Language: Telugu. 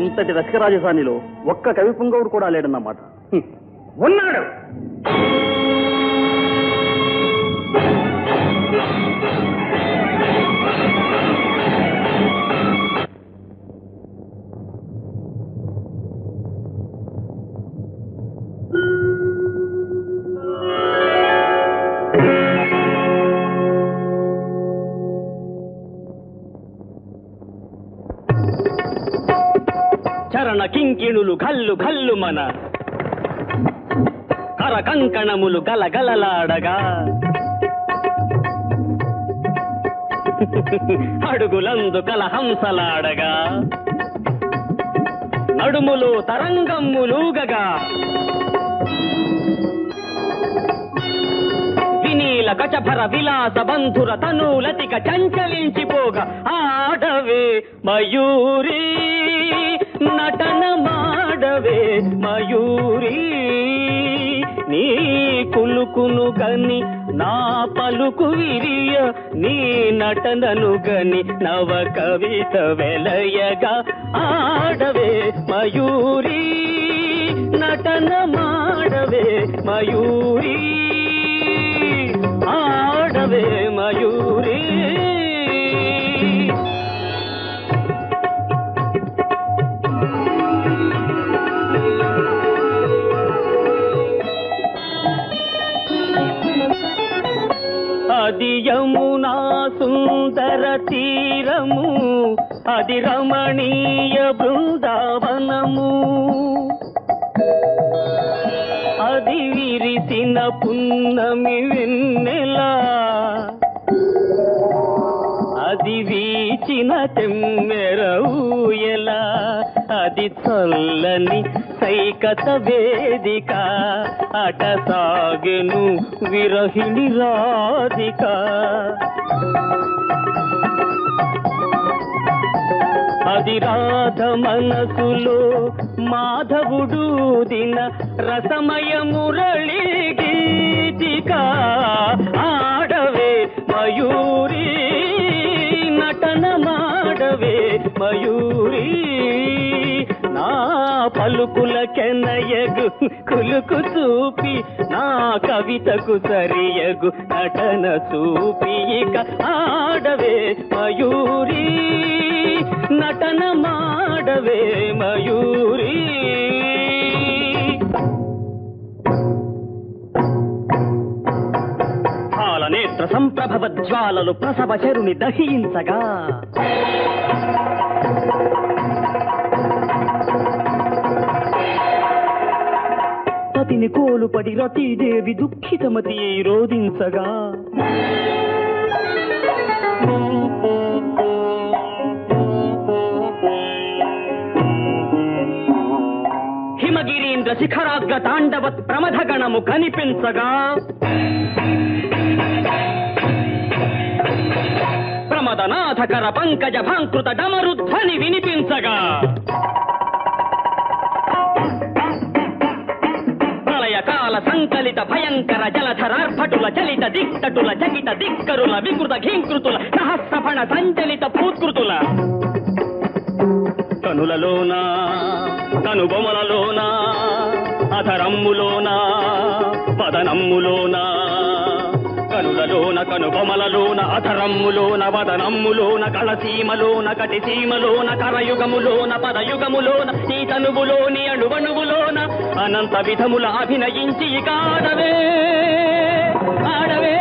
ఇంతటి రసిక రాజధానిలో ఒక్క కవి పుంగవుడు కూడా లేడన్నమాట. ఉన్నాడు. చరణ కింకిణులు గల్లు గల్లు మన కర కంకణములు గలగలలాడగా అడుగులందు కలహంసలాడగా నడుములు తరంగమ్ములూగగా వినీల గజభర విలాస బంధుర తనూలతిక చంచలించిపోగా ఆడవే మయూరీ నటన మాడవే మయూరీ నీ కులుకును గని నా పలుకు విరియ నీ నటనను గని నవ కవిత వెలయగా ఆడవే మయూరీ నటన మాడవే మయూరీ ఆడవే మయూరీ. అది యమునా సుందర తీరము అది రమణీయ బృందావనము అది విరిసిన పున్నమి వెన్నెలా అది వీచిన తెమ్మెర ఊయలా అది చల్లని సైకత వేదిక అట సాగెను విరహిణి రాధిక అది రాధ మనసులో మాధవుడు దిన రసమయ మురళి గీతిక ఆడవే మయూరీ నటన మాడవే మయూరీ నా పలుకుల కెనయగు కులుకు చూపి నా కవితకు సరియగు నటన చూపి ఇక ఆడవే మయూరీ నటన మాడవే మయూరీ. పాలనేత్ర సంప్రభవ జ్వాలలు ప్రసవ చరుని దహించగా పతిని కోలుపడి రతీదేవి దుఃఖితమతి రోధించగా హిమగిరీంద్ర శిఖరాగ్ర తాండవత్ ప్రమథ గణము కనిపించగా ప్రమదనాథకర పంకజ భాంకృత డమరుధ్వని వినిపించగా ప్రళయకాల సంకలిత భయంకర జలధరార్భటుల చలిత దిక్తటుల చకిత దిక్కరుల వికృత ఘీంకృతుల సహస్రఫణ సంచలిత భూత్కృతుల కనులలోన కనుబొమలలోన అధరమ్ములోన వదనమ్ములోన కనులలోన కనుబొమలలోన అధరమ్ములోన వదనమ్ములోన కళసీమలోన కటిసీమలోన కరయుగములోన పదయుగములోన ఈ తనువులోని అణువణువులోన అనంత విధముల అభినయించి ఆడవే ఆడవే